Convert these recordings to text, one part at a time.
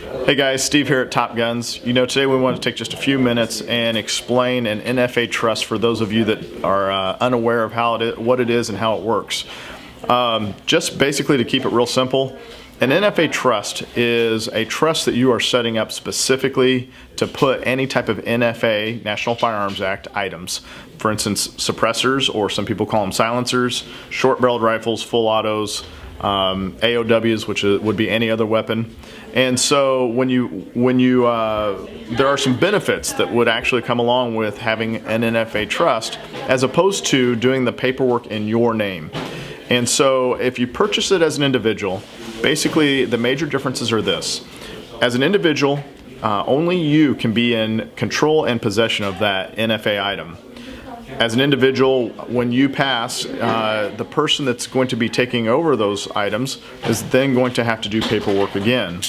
Hey guys, Steve here at Top Guns. Today we want to take just a few minutes and explain an NFA Trust for those of you that are unaware of what it is and how it works. Just basically to keep it real simple, an NFA Trust is a trust that you are setting up specifically to put any type of NFA, National Firearms Act, items. For instance, suppressors, or some people call them silencers, short-barreled rifles, full autos, AOWs, which would be any other weapon. And so there are some benefits that would actually come along with having an NFA trust as opposed to doing the paperwork in your name. And so if you purchase it as an individual, basically the major differences are this. As an individual, only you can be in control and possession of that NFA item. As an individual, when you pass, the person that's going to be taking over those items is then going to have to do paperwork again.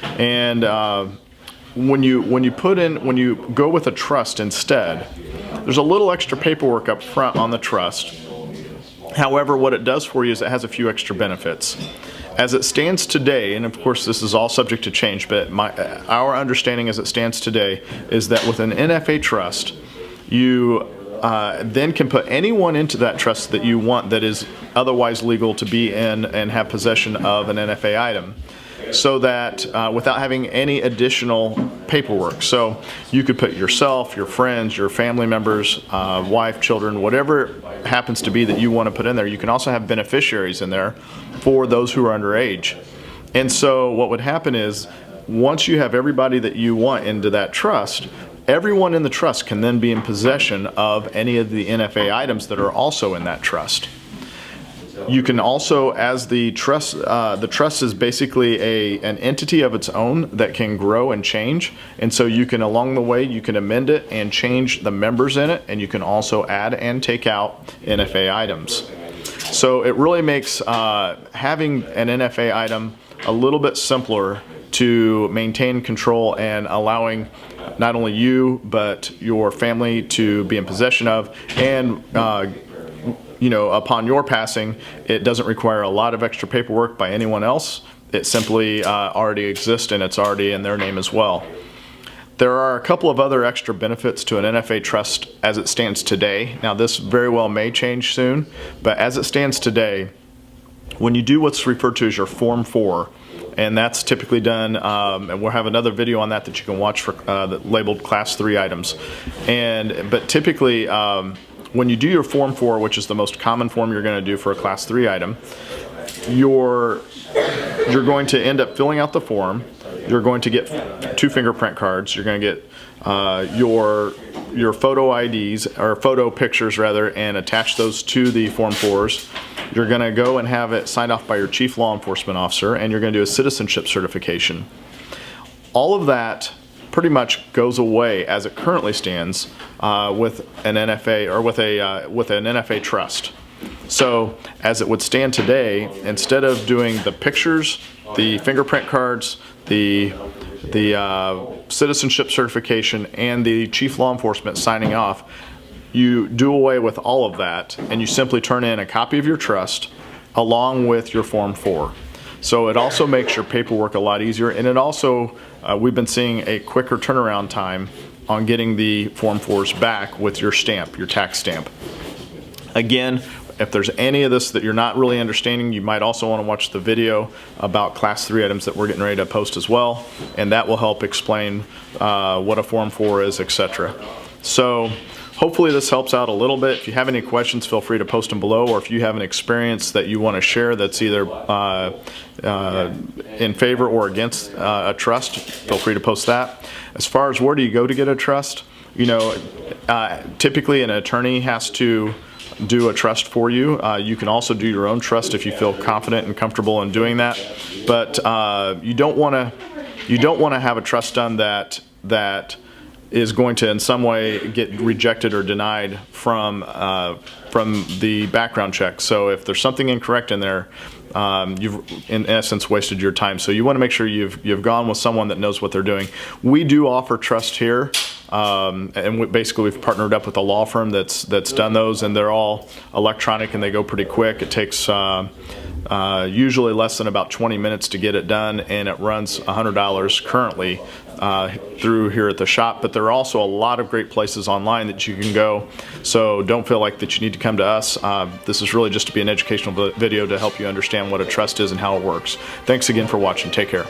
And when you go with a trust instead, there's a little extra paperwork up front on the trust. However, what it does for you is it has a few extra benefits. As it stands today, and of course this is all subject to change, but our understanding as it stands today is that with an NFA trust, you then can put anyone into that trust that you want that is otherwise legal to be in and have possession of an NFA item, so that without having any additional paperwork. So you could put yourself, your friends, your family members, wife, children, whatever it happens to be that you want to put in there. You can also have beneficiaries in there for those who are underage. And so what would happen is, once you have everybody that you want into that trust, everyone in the trust can then be in possession of any of the NFA items that are also in that trust. You can also, as the trust is basically an entity of its own that can grow and change, and so you can, along the way, you can amend it and change the members in it, and you can also add and take out NFA items. So it really makes having an NFA item a little bit simpler to maintain control and allowing not only you but your family to be in possession of, and upon your passing, it doesn't require a lot of extra paperwork by anyone else. It simply already exists and it's already in their name as well. There are a couple of other extra benefits to an NFA trust as it stands today. Now, this very well may change soon, but as it stands today, when you do what's referred to as your Form 4, and that's typically done, and we'll have another video on that you can watch for labeled Class 3 items. But typically, when you do your Form 4, which is the most common form you're going to do for a Class 3 item, you're going to end up filling out the form. You're going to get 2 fingerprint cards. You're going to get your photo IDs, or photo pictures rather, and attach those to the Form 4s. You're going to go and have it signed off by your chief law enforcement officer, and you're going to do a citizenship certification. All of that pretty much goes away as it currently stands with an NFA, or with an NFA trust. So as it would stand today, instead of doing the pictures, the fingerprint cards, the citizenship certification, and the chief law enforcement signing off, you do away with all of that, and you simply turn in a copy of your trust along with your Form 4. So it also makes your paperwork a lot easier, and it also, we've been seeing a quicker turnaround time on getting the Form 4s back with your stamp, your tax stamp. Again, if there's any of this that you're not really understanding, you might also want to watch the video about Class 3 items that we're getting ready to post as well, and that will help explain what a Form 4 is, etc. So hopefully this helps out a little bit. If you have any questions, feel free to post them below, or if you have an experience that you want to share that's either in favor or against a trust, feel free to post that. As far as where do you go to get a trust, typically an attorney has to do a trust for you. You can also do your own trust if you feel confident and comfortable in doing that, but you don't want to have a trust done that is going to in some way get rejected or denied from the background check. So if there's something incorrect in there, you've in essence wasted your time. So you want to make sure you've gone with someone that knows what they're doing. We do offer trust here, and we've partnered up with a law firm that's done those, and they're all electronic and they go pretty quick. It takes usually less than about 20 minutes to get it done, and it runs $100 currently through here at the shop. But there are also a lot of great places online that you can go, so don't feel like that you need to come to us. This is really just to be an educational video to help you understand what a trust is and how it works. Thanks again for watching. Take care.